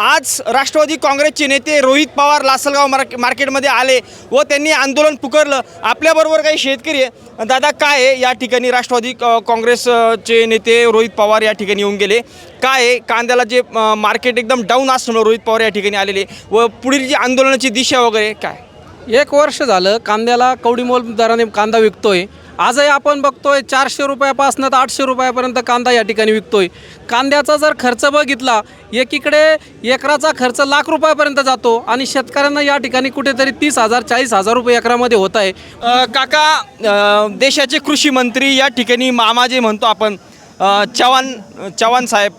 आज राष्ट्रवादी काँग्रेसचे नेते रोहित पवार लासलगाव मार्केटमध्ये आले व त्यांनी आंदोलन पुकारलं। आपल्याबरोबर काही शेतकरी आहे। दादा, काय आहे या ठिकाणी राष्ट्रवादी काँग्रेसचे नेते रोहित पवार या ठिकाणी येऊन गेले, काय आहे कांद्याला जे मार्केट एकदम डाऊन असल्यामुळे रोहित पवार या ठिकाणी आलेले व पुढील जी आंदोलनाची दिशा वगैरे काय? 1 वर्ष झालं कांद्याला कवडीमोल दराने कांदा विकतोय। आजही आपण बघतोय 400 रुपयापासून तर 800 रुपयापर्यंत कांदा या ठिकाणी विकतोय। कांद्याचा जर खर्च बघितला, एकीकडे एकराचा खर्च लाख रुपयापर्यंत जातो आणि शेतकऱ्यांना या ठिकाणी कुठेतरी 30,000 40,000 रुपये एकरामध्ये होत आहे। काका, देशाचे कृषी मंत्री या ठिकाणी मामा जे म्हणतो आपण चव्हाण साहेब,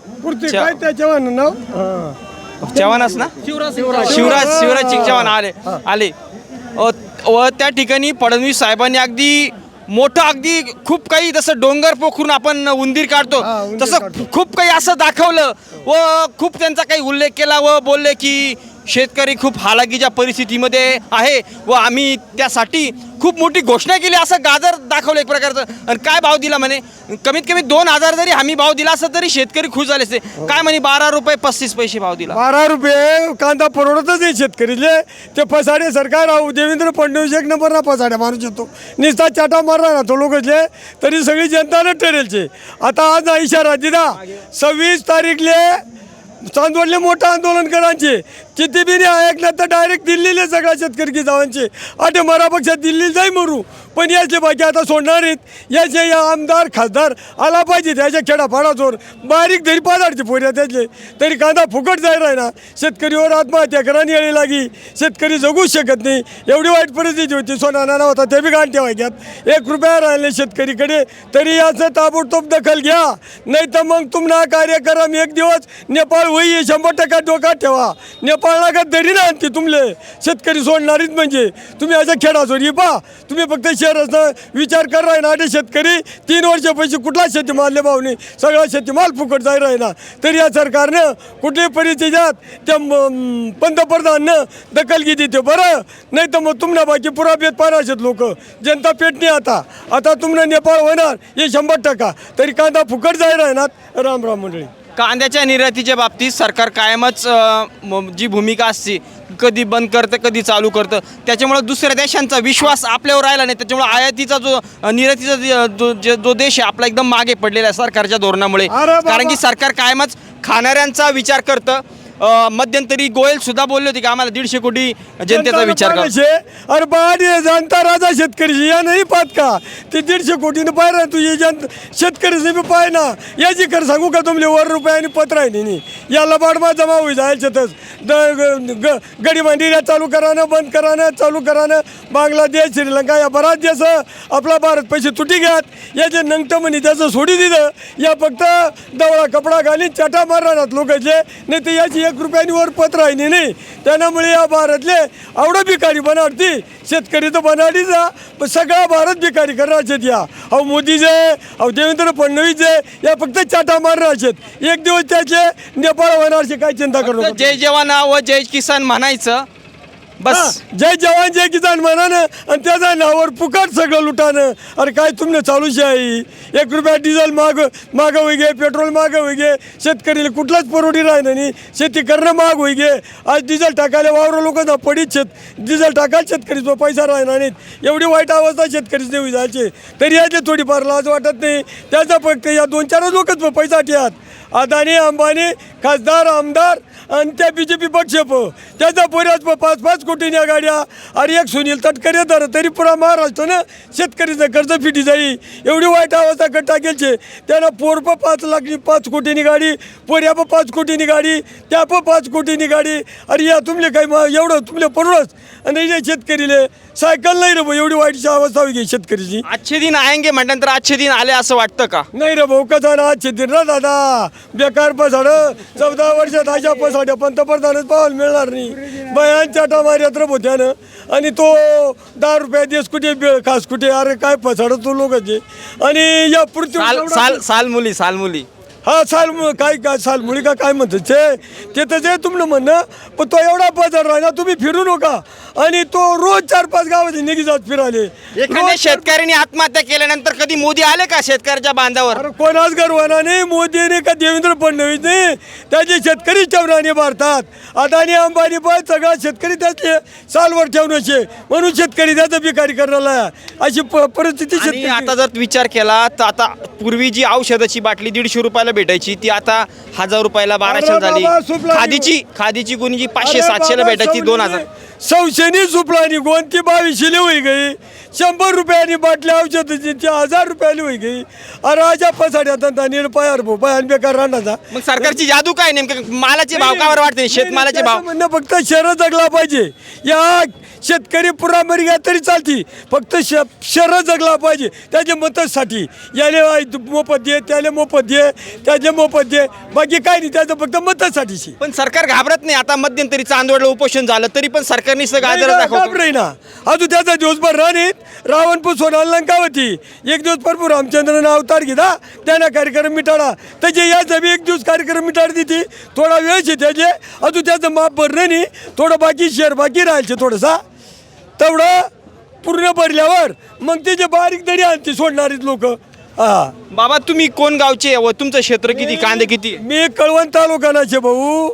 चव्हाणच ना, शिवराज सिंग चव्हाण आले व त्या ठिकाणी फडणवीस साहेबांनी अगदी मोठं, अगदी खूप काही जसं डोंगर पोखरून आपण उंदीर काढतो तसं खूप काही असं दाखवलं व खूप त्यांचा काही उल्लेख केला व बोलले की शेतकरी खूप हालाकीच्या परिस्थितीमध्ये आहे व आम्ही त्यासाठी खूप मोठी घोषणा केली, असं गाजर दाखवलं एक प्रकारचं। आणि काय भाव दिला म्हणे, कमीत कमी 2,000 जरी हमी भाव दिला असं तरी शेतकरी खुश झाले असते। काय म्हणे 12 रुपये 35 पैसे भाव दिला। 12 रुपये कांदा परवडतच नाही शेतकरीले। ते फसाडे सरकार देवेंद्र फडणवीस 1 नंबरना फसाड्या मारू शकतो, निस्ता चाटा मारला ना तो लोकले तरी सगळी जनताने ठरेलचे। आता आज इशारा दिला 26 तारीखले चांदवडले मोठं आंदोलन करायचे, किती बी नाही ऐकलं तर डायरेक्ट दिल्लीला सगळ्या शेतकरी की जावांचे आटे मरा पक्षात दिल्लीला जाई मरू, पण याचे बाकी आता सोडणार आहेत। याचे या आमदार खासदार आला पाहिजे, त्याच्या खेडापाडाचोर बारीक तरी पादाडचे पोऱ्या त्याचे तरी कांदा फुकट जाय राही ना। शेतकरीवर आत्महत्या करायला यायला लागी, शेतकरी जगूच शकत नाही, एवढी वाईट परिस्थिती होती। सोना नाना होता ते बी गाण ठेवायच्यात, 1 रुपया राहिले शेतकरीकडे, तरी याचं ताबडतोब दखल घ्या, नाही तर मग तुम्हाला कार्यक्रम 1 दिवस नेपाळ होई 100% डोक्यात ठेवा। नेपाळला का दरी ना आणते तुमले शेतकरी सोडणारीच म्हणजे तुम्ही याच्या खेळाचोरी पहा, तुम्ही फक्त शहराचा विचार कर राही ना। शेतकरी 3 वर्ष पैसे कुठला शेतीमालले भावने सगळा शेतीमाल फुकट जाय राही ना, तरी या सरकारनं कुठल्याही परिस्थितीत त्या पंतप्रधाननं दखल घेते ते बरं, नाही तर मग तुम्हाला बाकी पुरा बेत पाहणार लोक जनता पेट नाही। आता तुम्हाला नेपाळ होणार हे 100%, तरी कांदा फुकट जाय राहणार। राम राम मंडळी। कांद्याच्या निर्यातीच्या बाबतीत सरकार कायमच जी भूमिका असते, कधी बंद करतं कधी चालू करतं, त्याच्यामुळे दुसऱ्या देशांचा विश्वास आपल्यावर राहिला नाही। त्याच्यामुळे आयातीचा जो निर्यातीचा जो देश आहे आपला एकदम मागे पडलेला आहे सरकारच्या धोरणामुळे, कारण की सरकार कायमच खाणाऱ्यांचा विचार करतं। मध्यंतरी गोयल सुद्धा बोलले होते की आम्हाला 150 कोटी जनतेचा विचार करायचे। अरे बाडी जनता राजा शेतकरी या नाही पाहत का, ते 150 कोटीने पाहिजे तू ये शेतकरीचे बी पाय ना। याची कर सांगू का तुमले 1 रुपयाने पत्र आहे नाही, याला बाडमा जमा होई जायचंच। गडी मंदिर चालू करानं बंद करानं चालू करानं, बांगलादेश श्रीलंका या बराच देश आपला भारत पैसे तुटी घ्यात, याचे नंगट म्हणे त्याचं सोडी दिलं, या फक्त दवळा कपडा घालीन चाटा मारणार लोकांचे, नाही तर याची 1 रुपयानी वर पत्र आहे नाही। त्यामुळे या भारतले आवडं भिकारी बनाडती, शेतकरी तर बनाडी जा, पण सगळा भारत भिकारी करणार शेत। या अहो मोदीचे अहो देवेंद्र फडणवीसचे या फक्त चाटा मारणार शेत, 1 दिवस त्याचे नेपाळ होणारचे काय चिंता करू नका। जय जवान व जय किसान म्हणायचं बस, जय जवान जय किसान म्हणानं आणि त्याच्या नावावर फुकट सगळं लुटानं। अरे काय तुमने चालूच आहे, 1 रुपया डिझेल माग होई गे, पेट्रोल माग होई गे, शेतकरीला कुठलाच परवडी राहिलं नाही, शेती करणं माग होई गे। आज डिझेल टाकायला वावर लोकांना पडीत डिझेल टाकायला शेतकरीचा पैसा राहणार नाहीत, एवढी वाईट अवस्था शेतकरीच देऊ जायचे, तरी याचे थोडीफार लाज वाटत नाही। त्याचा फक्त या 2-4 लोकच पैसा ठेवात, अदानी अंबानी खासदार आमदार आणि त्या BJP पक्ष त्याचा पोऱ्याच 5-5 कोटीच्या गाड्या, अरे एक सुनील तटकरे तर तरी पुरा महाराष्ट्र ना शेतकरीचं कर्ज फिटी जाई, एवढी वाईट अवस्था कट्टा गेलचे। त्यानं पोर 5 लाख 5 कोटीनी गाडी, पोऱ्या 5 कोटीनी गाडी, त्या 5 कोटीनी गाडी। अरे या तुमले काही एवढं तुमले परवडच, आणि शेतकरीले सायकल नाही रे भाऊ, एवढी वाईट अवस्था होई शेतकरीची। अच्छे दिन आएंगे म्हटल्यानंतर अच्छे दिन आले असं वाटतं का? नाही रे भाऊ, कसा ना अच्छे दिन ना दादा, बेकार पसाड 14 वर्षात अशा पसाड्या पंतप्रधानच पाहायला मिळणार नाही। बयान चाटा मार्यात रे त्यानं, आणि तो 10 रुपया देश कुठे खास कुठे, अरे काय पसाड तो लोकांचे। आणि या पृथ्वी सालमुली हा काय सालमुळी का काय म्हणतात ते तर जे तुमनं म्हणणं, पण तो एवढा पसार राहिला तुम्ही फिरू नका। आणि तो रोज 4-5 गावाची निघी जात फिराले. एखाद्या शेतकऱ्यांनी आत्महत्या केल्यानंतर कधी मोदी आले का शेतकऱ्याच्या बांधावर? अरे कोणाच गर्वाना नाही, मोदीने का देवेंद्र फडणवीसने त्याचे शेतकरी ठेवणारे भारतात. अदानी अंबानी पण सगळा शेतकरी त्यातले सालवर ठेवण्याचे, म्हणून शेतकरी त्याचा भिकारी करायला अशी परिस्थिती आणि शेतकरी. आता जर विचार केला तर आता पूर्वी जी औषधाची बाटली 150 रुपयाला भेटायची ती आता 1000 रुपयाला 1200 अरे झाली. बाबा, सुपला खादीची गुणीची 500-700ला भेटायची 2000. सौशेनी सुपलानी गोंती 2200 होई गई. 100 रुपयानी बाटली औषधाची 1000 रुपयाला होई गई. अरे राजा पसाड्या निरपायार भोपाय बेकार राहणार. मग सरकारची जादू काय नेमकं? मालाचे भाव कावर वाढते? शेतमालाचे भाव म्हणणं फक्त शहर जगला पाहिजे. या शेतकरी पुरा मरी गेला तरी चालती, फक्त शहर जगला पाहिजे त्याच्या मतासाठी. याले मोफत दे, त्याला मोफत दे, त्याचे मोफत दे, बाकी काय नाही, त्याचं फक्त मतासाठीची. पण सरकार घाबरत नाही. आता मध्यंतरी चांदवडला उपोषण झालं तरी पण सरकारने गाजर दाखवतो. ना अजून त्याचा दिवसभर राणीत रावण पुसवून अलंकावती. एक दिवस भरपूर रामचंद्रनं अवतार घेता, त्यानं कार्यक्रम मिटाळा. त्याचे याचा बी एक दिवस कार्यक्रम मिटाळ देते. थोडा वेळ शे त्याचे अजून त्याचं माप भरलं नाही, थोडं बाकी शेअर बाकी राहायचे थोडंसा. तेवढं पूर्ण भरल्यावर मग त्याचे बारीक दरी आणते सोडणारीच लोक. हा बाबा तुम्ही कोण गावचे व तुमचं क्षेत्र किती, कांदे किती? मी कळवण तालुक्याचे भाऊ.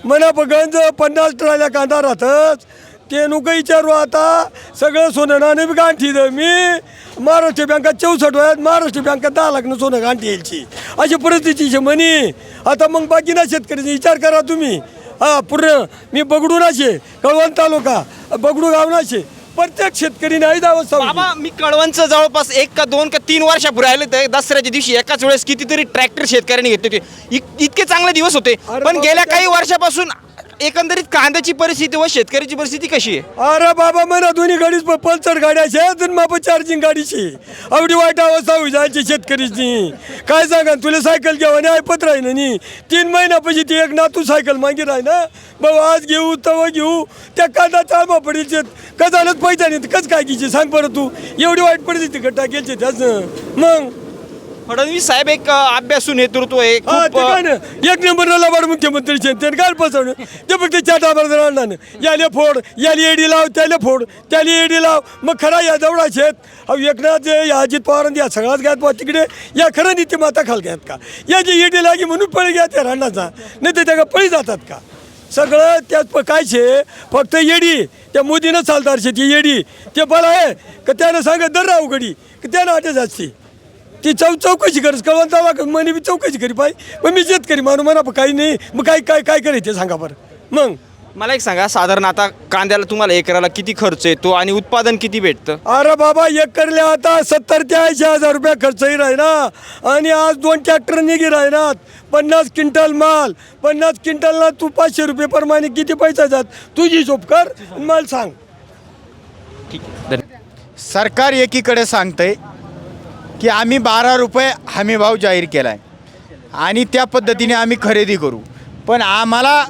मना गंज 50 ट्रायला कांदा राहतच. ते नुकं विचारू आता सगळं सोनं नाणे बी गांठी द मी. महाराष्ट्र बँकात 64 वयात महाराष्ट्र बँकात 10 लाख सोनं गांठी यायची अशी परिस्थितीची म्हणी. आता मग बाकी ना शेतकऱ्याचा विचार करा तुम्ही. हा पूर्ण मी बगडूनाचे कळवण तालुका बगडू गावनाचे प्रत्येक शेतकरी नाही जावं. बाबा मी कळवणचं जवळपास 1 का 2 का 3 वर्षापूर्वी आले तर दसऱ्याच्या दिवशी एकाच वेळेस कितीतरी ट्रॅक्टर शेतकऱ्यांनी घेतले होते. इतके चांगले दिवस होते. पण गेल्या काही वर्षापासून एकंदरीत कांद्याची परिस्थिती व शेतकऱ्याची परिस्थिती कशी आहे? अरे बाबा म्हणा दोन्ही गाडीच पल्सर गाड्याचे अजून माप चार्जिंग गाडीची एवढी वाईट अवस्था होई जायची शेतकरीची. काय सांगा तुला सायकल घ्यावं नाही ऐपत राही ना. 3 महिन्यापाशी ती एक नातू सायकल मागे राही ना. भाऊ आज घेऊ तव घेऊ त्या कांदा चालमा पडेल कजानच पैसा नाही कच काय घ्यायची सांग बरं तू. एवढी वाईट परिस्थिती गट्टा गेलचे त्याचं. मग फडणवीस साहेब एक अभ्यासू नेतृत्व आहे. हा ते काय ना एक नंबरला लबाड मुख्यमंत्री त्यांनी काय फसवणं. ते फक्त चाटावर आणणार याले फोड याली एडी लाव त्याला फोड त्याला एडी लाव. मग खरा या जवळ शेत अहो एकनाथ या अजित पवारांनी या सगळ्याच घ्यात बा तिकडे या खरं नीती माता खाल घ्यात का. या जी एडी लागी म्हणून पळी घ्या त्या राणाचा नाही तर त्या का पळी जातात का. सगळं त्यात काय शे फक्त येडी त्या मोदीनं चालणार शे ती येडी. ते बल आहे का त्यानं सांगत दर राहू गडी की त्यानं अटक असते ती चौकशी करस कळवंता म्हणे मी चौकशी करी पाहिजे. मग मी शेतकरी मानू म्हणा काही नाही. मग काय काय काय करायचं सांगा बरं. मग मला एक सांगा साधारण आता कांद्याला तुम्हाला एकराला किती खर्च येतो आणि उत्पादन किती भेटतं? अरे बाबा एकरल्या आता 70 ते 80 हजार रुपये खर्चही राहिना. आणि आज 2 ट्रॅक्टर निघी राहिनात. 50 क्विंटल माल 50 क्विंटलला तू 500 रुपये प्रमाणे किती पैसा जात तुझी हिशोब कर माल सांग. ठीक आहे. सरकार एकीकडे सांगतंय की आम्ही 12 रुपये हमी भाव जाहीर केला आहे आणि त्या पद्धतीने आम्ही खरेदी करू. पण आम्हाला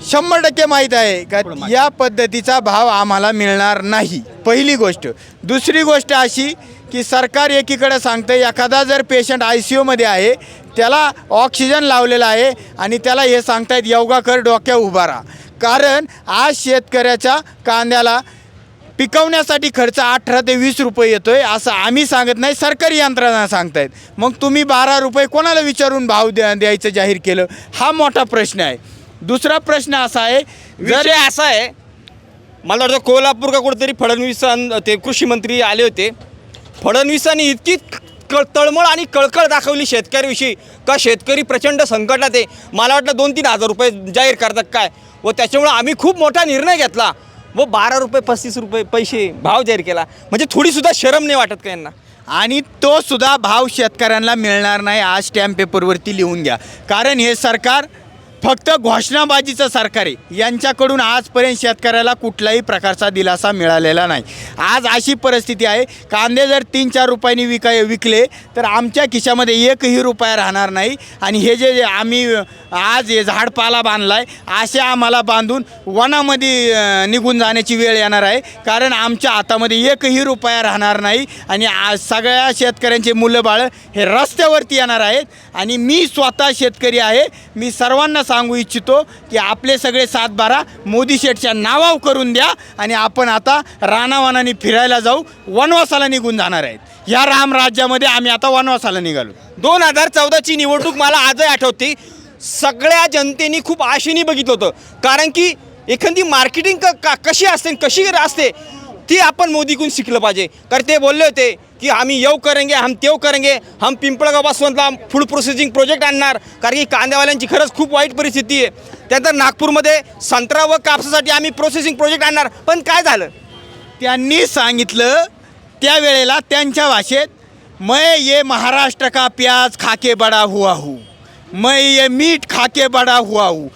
100% माहीत आहे का या पद्धतीचा भाव आम्हाला मिळणार नाही. पहिली गोष्ट. दुसरी गोष्ट अशी की सरकार एकीकडे सांगतं एखादा जर पेशंट ICUमध्ये आहे त्याला ऑक्सिजन लावलेला आहे आणि त्याला हे सांगतायत योगा कर डोक्या उभा राहा. कारण आज शेतकऱ्याच्या कांद्याला पिकवण्यासाठी खर्च 18 ते 20 रुपये येतो आहे असं आम्ही सांगत नाही, सरकारी यंत्रणा सांगतायत. मग तुम्ही 12 रुपये कोणाला विचारून भाव द्यायचं जाहीर केलं हा मोठा प्रश्न आहे. दुसरा प्रश्न असा आहे विषय असा आहे मला वाटतं कोल्हापूर का कुठेतरी फडणवीस ते कृषी मंत्री आले होते. फडणवीसांनी इतकी तळमळ आणि कळकळ दाखवली शेतकऱ्याविषयी का शेतकरी प्रचंड संकटात आहे. मला वाटलं 2-3 हजार रुपये जाहीर करतात काय व त्याच्यामुळं आम्ही खूप मोठा निर्णय घेतला व 12 रुपये 35 रुपये पैसे भाव जाहीर केला. म्हणजे थोडीसुद्धा शरम नाही वाटत का यांना? आणि तो सुद्धा भाव शेतकऱ्यांना मिळणार नाही. आज स्टॅम्प पेपरवरती लिहून घ्या. कारण हे सरकार फक्त घोषणाबाजीचं सरकार आहे. यांच्याकडून आजपर्यंत शेतकऱ्याला कुठल्याही प्रकारचा दिलासा मिळालेला नाही. आज अशी परिस्थिती आहे कांदे जर 3-4 रुपयांनी विकले तर आमच्या खिशामध्ये 1ही रुपया राहणार नाही. आणि हे जे आम्ही आज हे झाडपाला बांधला आहे असे आम्हाला बांधून वनामध्ये निघून जाण्याची वेळ येणार आहे. कारण आमच्या हातामध्ये 1ही रुपया राहणार नाही. आणि आज सगळ्या शेतकऱ्यांचे मुलं बाळं हे रस्त्यावरती येणार आहेत. आणि मी स्वतः शेतकरी आहे. मी सर्वांना सांगू इच्छितो की आपले सगळे 7-12 मोदी शेठच्या नावावर करून द्या आणि आपण आता रानावानाने फिरायला जाऊ, वनवासाला निघून जाणार आहेत. ह्या रामराज्यामध्ये आम्ही आता वनवासाला निघालो. 2014ची निवडणूक मला आजही आठवते. सगळ्या जनतेने खूप आशेने बघितलं होतं, कारण की एखादी मार्केटिंग कशी असते कशी असते ती आपण मोदीकडून शिकलं पाहिजे. कारण ते बोलले होते की आम्ही येऊ करेंगे, हम तेव करेंगे, हम पिंपळगाव बसवंतला फूड प्रोसेसिंग प्रोजेक्ट आणणार, कारण की कांद्यावाल्यांची खरंच खूप वाईट परिस्थिती आहे. त्यानंतर नागपूरमध्ये संत्रा व कापसासाठी आम्ही प्रोसेसिंग प्रोजेक्ट आणणार. पण काय झालं? त्यांनी सांगितलं त्यावेळेला त्यांच्या भाषेत, मैं ये महाराष्ट्र का प्याज खाके बडा हुआ हूँ, मैं ये मीठ खाके बडा हुआ हूँ.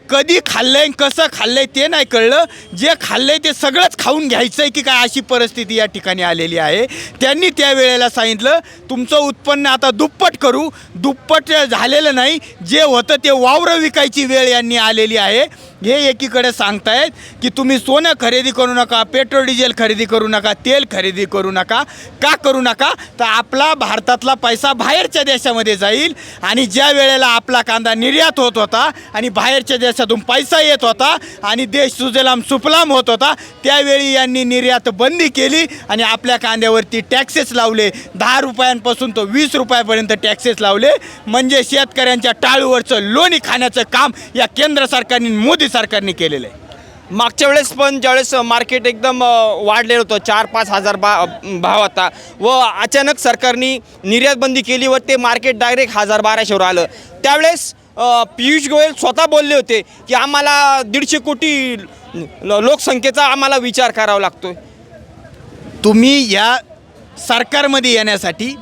कधी खाल्लंय कसं खाल्लंय ते नाही कळलं. जे खाल्लंय ते सगळंच खाऊन घ्यायचं आहे की काय, अशी परिस्थिती या ठिकाणी आलेली आहे. त्यांनी त्यावेळेला सांगितलं तुमचं उत्पन्न आता दुप्पट करू. दुप्पट झालेलं नाही, जे होतं ते वावरं विकायची वेळ यांनी आलेली आहे. हे एकीकडे सांगतायत की तुम्ही सोनं खरेदी करू नका, पेट्रोल डिझेल खरेदी करू नका, तेल खरेदी करू नका. का करू नका? तर आपला भारतातला पैसा बाहेरच्या देशामध्ये जाईल. आणि ज्या वेळेला आपला कांदा निर्यात होत होता आणि बाहेरच्या देशातून पैसा येत होता आणि देश सुजलाम सुफलाम होत होता, त्यावेळी यांनी निर्यात बंदी केली आणि आपल्या कांद्यावरती टॅक्सेस लावले. 10 रुपयांपासून तो 20 रुपयापर्यंत टॅक्सेस लावले. म्हणजे शेतकऱ्यांच्या टाळूवरचं लोणी खाण्याचं काम या केंद्र सरकारने, मोदी सरकारने केलेलं आहे. मागच्या वेळेस पण ज्यावेळेस मार्केट एकदम वाढलेलं होतं, 4-5 हजार भाव होता व अचानक सरकारने निर्यात बंदी केली व ते मार्केट डायरेक्ट 1000-1200वर आलं. त्यावेळेस पियुष गोयल स्वतः बोलले होते की आम्हाला 150 कोटी लोकसंख्येचा आम्हाला विचार करावा लागतो. तुम्ही या सरकारमध्ये येण्यासाठी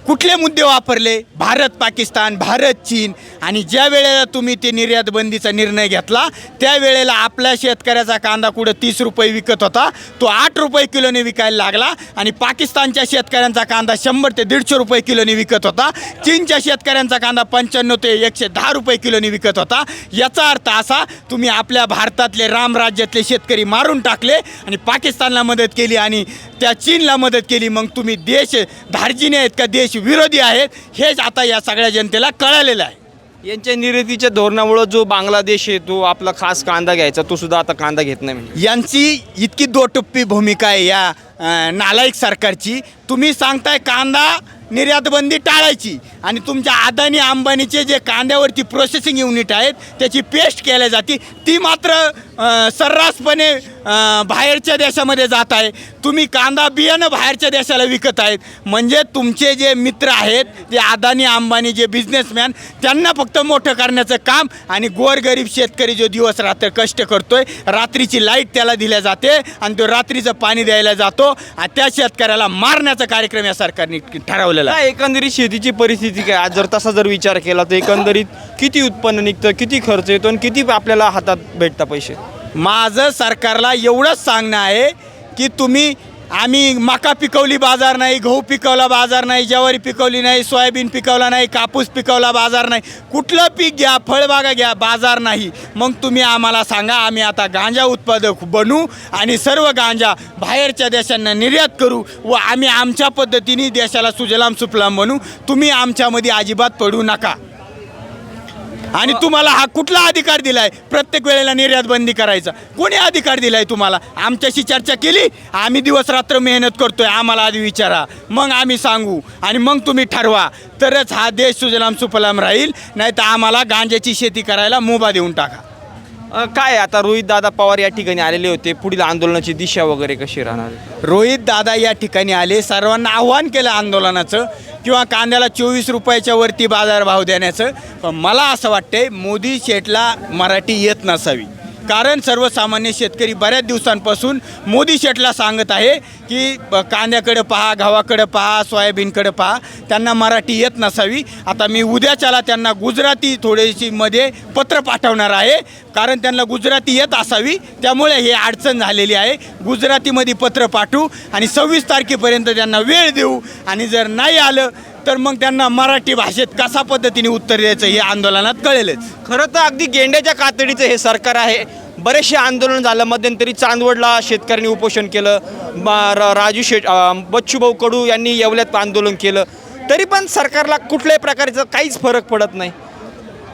कुठले मुद्दे वापरले? भारत पाकिस्तान, भारत चीन. आणि ज्या वेळेला तुम्ही ते निर्यात बंदीचा निर्णय घेतला त्यावेळेला आपल्या शेतकऱ्याचा कांदा कुठं 30 रुपये विकत होता, तो 8 रुपये किलोने विकायला लागला. आणि पाकिस्तानच्या शेतकऱ्यांचा कांदा 100 ते 150 रुपये किलोने विकत होता. चीनच्या शेतकऱ्यांचा कांदा 95 ते 110 रुपये किलोने विकत होता. याचा अर्थ असा, तुम्ही आपल्या भारतातले रामराज्यातले शेतकरी मारून टाकले आणि पाकिस्तानला मदत केली आणि त्या चीनला मदत केली. मग तुम्ही देश धार्जिणे आहेत का देश विरोधी आहेत, हेच आता या सगळ्या जनतेला कळालेलं आहे. यांच्या निर्यातीच्या धोरणामुळं जो बांगलादेश आहे तो आपला खास कांदा घ्यायचा, तो सुद्धा आता कांदा घेत नाही. म्हणजे यांची इतकी दोटप्पी भूमिका आहे या नालायक सरकारची. तुम्ही सांगताय कांदा निर्यात बंदी टाळायची आणि तुमच्या अदानी अंबानीचे जे कांद्यावरती प्रोसेसिंग युनिट आहेत त्याची पेस्ट केल्या जाते, ती मात्र सर्रासपणे बाहेरच्या देशामध्ये जात आहे. तुम्ही कांदा बियाणं बाहेरच्या देशाला विकत आहेत. म्हणजे तुमचे जे मित्र आहेत ते अदानी अंबानी, जे बिझनेसमॅन, त्यांना फक्त मोठं करण्याचं काम आणि गोरगरीब शेतकरी जो दिवस रात्र कष्ट करतोय, रात्रीची लाईट त्याला दिल्या जाते आणि तो रात्रीचं पाणी द्यायला जातो आणि त्या शेतकऱ्याला मारण्याचा कार्यक्रम या सरकारने ठरवलेला आहे. एकंदरीत शेतीची परिस्थिती काय आज जर तसा जर विचार केला तर एकंदरीत किती उत्पन्न निघतं, किती खर्च येतो आणि किती आपल्याला हातात भेटता पैसे? माझं सरकारला एवढंच सांगणं आहे की आम्ही मका पिकवली बाजार नाही, गहू पिकवला बाजार नाही, ज्वारी पिकवली नाही, सोयाबीन पिकवला नाही, कापूस पिकवला बाजार नाही, कुठलं पीक घ्या, फळबागा घ्या, बाजार नाही. मग तुम्ही आम्हाला सांगा, आम्ही आता गांजा उत्पादक बनू आणि सर्व गांजा बाहेरच्या देशांना निर्यात करू व आम्ही आमच्या पद्धतीने देशाला सुजलाम सुफलाम बनू. तुम्ही आमच्यामध्ये अजिबात पडू नका. आणि तुम्हाला हा कुठला अधिकार दिलाय प्रत्येक वेळेला निर्यात बंदी करायचा? कोणी अधिकार दिलाय तुम्हाला? आमच्याशी चर्चा केली? आम्ही दिवस रात्र मेहनत करतोय, आम्हाला आधी विचारा, मग आम्ही सांगू आणि मग तुम्ही ठरवा. तरच हा देश सुजलाम सुफलाम राहील. नाही तर आम्हाला गांजाची शेती करायला मुभा देऊन टाका. काय आता रोहित दादा पवार या ठिकाणी आलेले होते, पुढील आंदोलनाची दिशा वगैरे कशी राहणार? रोहित दादा या ठिकाणी आले, सर्वांना आव्हान केलं आंदोलनाचं किंवा कांद्याला 24 रुपयाच्या वरती बाजारभाव देण्याचं. पण मला असं वाटतंय मोदी शेठला मराठी येत नसावी. कारण सर्वसामान्य शेतकरी बऱ्याच दिवसांपासून मोदी शेठला सांगत आहे की कांद्याकडे पहा, गव्हाकडे पहा, सोयाबीनकडे पहा. त्यांना मराठी येत नसावी. आता मी उद्याच्याला त्यांना गुजराती थोडीशी मध्ये पत्र पाठवणार आहे, कारण त्यांना गुजराती येत असावी, त्यामुळे हे अडचण झालेली आहे. गुजरातीमध्ये पत्र पाठवू आणि 26 तारखेपर्यंत त्यांना वेळ देऊ आणि जर नाही आलं तर मग त्यांना मराठी भाषेत कशा पद्धतीने उत्तर द्यायचं हे आंदोलनात कळेलच. खरं तर अगदी गेंड्याच्या कातडीचं हे सरकार आहे. बरेचसे आंदोलन झालं, मध्यंतरी चांदवडला शेतकऱ्यांनी उपोषण केलं, बच्चूभाऊ कडू यांनी येवल्यात आंदोलन केलं, तरी पण सरकारला कुठल्याही प्रकारचं काहीच फरक पडत नाही.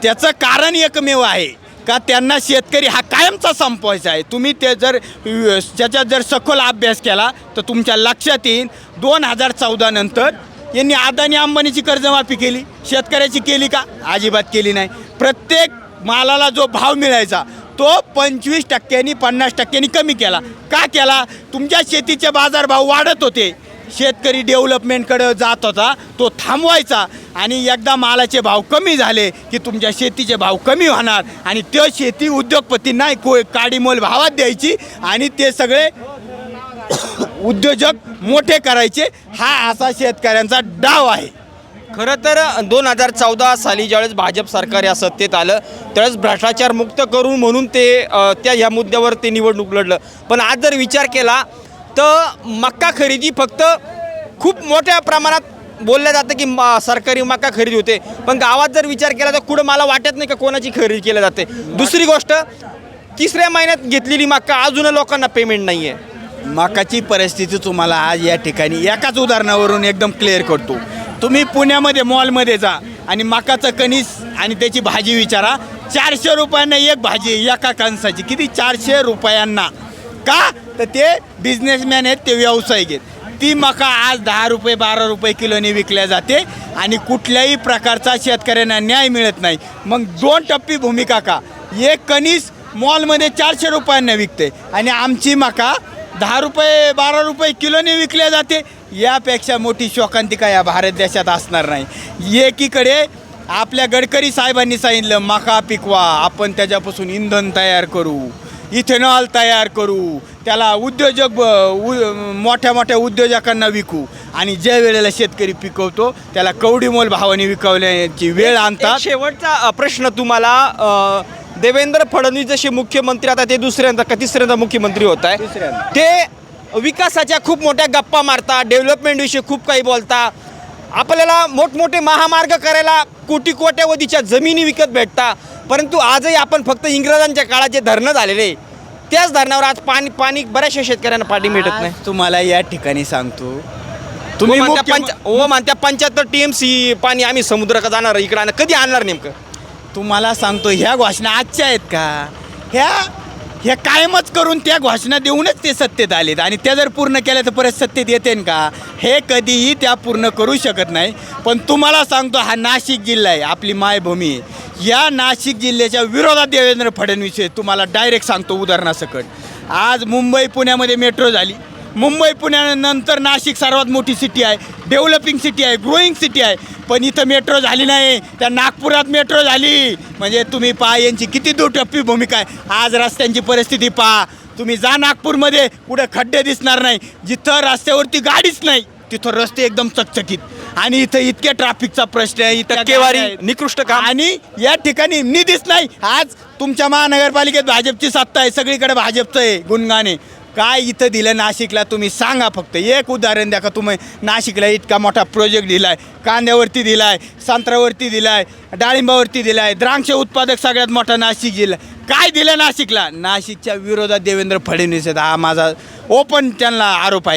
त्याचं कारण एकमेव आहे का त्यांना शेतकरी हा कायमचा संपवायचा आहे. तुम्ही ते जर त्याच्यात जर सखोल अभ्यास केला तर तुमच्या लक्षात येईल 2014 नंतर यांनी अदानी अंबानीची कर्जमाफी केली, शेतकऱ्याची केली का? अजिबात केली नाही. प्रत्येक मालाला जो भाव मिळायचा तो 25% 50% कमी केला. का केला? तुमच्या शेतीचे बाजारभाव वाढत होते, शेतकरी डेव्हलपमेंटकडे जात होता, तो थांबवायचा. आणि एकदा मालाचे भाव कमी झाले की तुमच्या शेतीचे भाव कमी होणार आणि तो शेती उद्योगपतींना काडीमोल भावात द्यायची आणि ते सगळे उद्योजक मोठे करायचे. हा असा शेतकऱ्यांचा डाव आहे. खरं तर 2014 साली ज्यावेळेस भाजप सरकार या सत्तेत आलं त्यावेळेस भ्रष्टाचार मुक्त करून म्हणून ते या मुद्द्यावर ते निवडणूक लढलं. पण आज जर विचार केला तर मक्का खरेदी फक्त खूप मोठ्या प्रमाणात बोललं जातं की सरकारी मक्का खरेदी होते, पण गावात जर विचार केला तर कुठं मला वाटत नाही का कोणाची खरेदी केली जाते. दुसरी गोष्ट, तिसऱ्या महिन्यात घेतलेली मक्का अजून लोकांना पेमेंट नाही आहे. मकाची परिस्थिती तुम्हाला आज या ठिकाणी एकाच उदाहरणावरून एकदम क्लिअर करतो. तुम्ही पुण्यामध्ये मॉलमध्ये जा आणि मकाचं कणीस आणि त्याची भाजी विचारा. 400 रुपयांना एक भाजी एका कणसाची. किती? 400 रुपयांना. का? तर ते बिझनेसमॅन आहेत, ते व्यावसायिक आहेत. ती मका आज 10 रुपये 12 रुपये किलोने विकल्या जाते आणि कुठल्याही प्रकारचा शेतकऱ्यांना न्याय मिळत नाही. मग 2 टप्पी भूमिका का? एक कणीस मॉलमध्ये 400 रुपयांना विकते आणि आमची मका 10 रुपये 12 रुपये किलोने विकल्या जाते. यापेक्षा मोठी शोकांतिका या भारत देशात असणार नाही. एकीकडे आपल्या गडकरी साहेबांनी सांगितलं मका पिकवा, आपण त्याच्यापासून इंधन तयार करू, इथेनॉल तयार करू, त्याला उद्योजक मोठ्या मोठ्या उद्योजकांना विकू. आणि ज्या वेळेला शेतकरी पिकवतो त्याला कवडीमोल भावाने विकवण्याची वेळ आणतात. शेवटचा प्रश्न तुम्हाला, देवेंद्र फडणवीस जसे मुख्यमंत्री आता ते दुसऱ्यांदा का तिसऱ्यांदा मुख्यमंत्री होत आहे, ते विकासाच्या खूप मोठ्या गप्पा मारता, डेव्हलपमेंटविषयी खूप काही बोलता, आपल्याला मोठमोठे महामार्ग करायला कोटी कोट्यावधीच्या जमिनी विकत भेटता. परंतु आजही आपण फक्त इंग्रजांच्या काळात जे धरणं झालेले त्याच धरणावर आज पाणी बऱ्याचशा शेतकऱ्यांना पाणी भेटत नाही. तुम्हाला या ठिकाणी सांगतो, तुम्ही म्हणत्या 75 TMC पाणी आम्ही समुद्राकडे जाणार इकडं कधी आणणार नेमकं? तुम्हाला सांगतो ह्या घोषणा आजच्या आहेत का? ह्या कायमच करून त्या घोषणा देऊनच ते सत्तेत आलेत आणि त्या जर पूर्ण केल्या तर परत सत्तेत येते का? हे कधीही त्या पूर्ण करू शकत नाही. पण तुम्हाला सांगतो, हा नाशिक जिल्हा आहे, आपली मायभूमी आहे. या नाशिक जिल्ह्याच्या विरोधात देवेंद्र फडणवीस आहे. तुम्हाला डायरेक्ट सांगतो उदाहरणासकट, आज मुंबई पुण्यामध्ये मेट्रो झाली. मुंबई पुण्यानंतर नाशिक सर्वात मोठी सिटी आहे, डेव्हलपिंग सिटी आहे, ग्रोईंग सिटी आहे. पण इथं मेट्रो झाली नाही, त्या नागपुरात मेट्रो झाली. म्हणजे तुम्ही पहा यांची किती दुटप्पी भूमिका आहे. आज रस्त्यांची परिस्थिती पहा, तुम्ही जा नागपूरमध्ये, कुठे खड्डे दिसणार नाही. जिथं रस्त्यावरती गाडीच नाही तिथं रस्ते एकदम चकचकीत. आणि इथं इतके ट्रॅफिकचा प्रश्न आहे, इथं टक्केवारी, निकृष्ट काम. आणि या ठिकाणी निधीच नाही. आज तुमच्या महानगरपालिकेत भाजपची सत्ता आहे, सगळीकडे भाजपचं आहे गुणगाणे. काय इथं दिलं नाशिकला? तुम्ही सांगा. फक्त एक उदाहरण द्या का तुम्ही नाशिकला इतका मोठा प्रोजेक्ट दिला आहे, कांद्यावरती दिला आहे, संत्र्यावरती दिला आहे, डाळिंबावरती दिला आहे, द्राक्ष उत्पादक सगळ्यात मोठा नाशिक जिल्हा. काय दिलं नाशिकला? नाशिकच्या विरोधात देवेंद्र फडणवीस आहेत. हा माझा ओपन त्यांना आरोप आहे.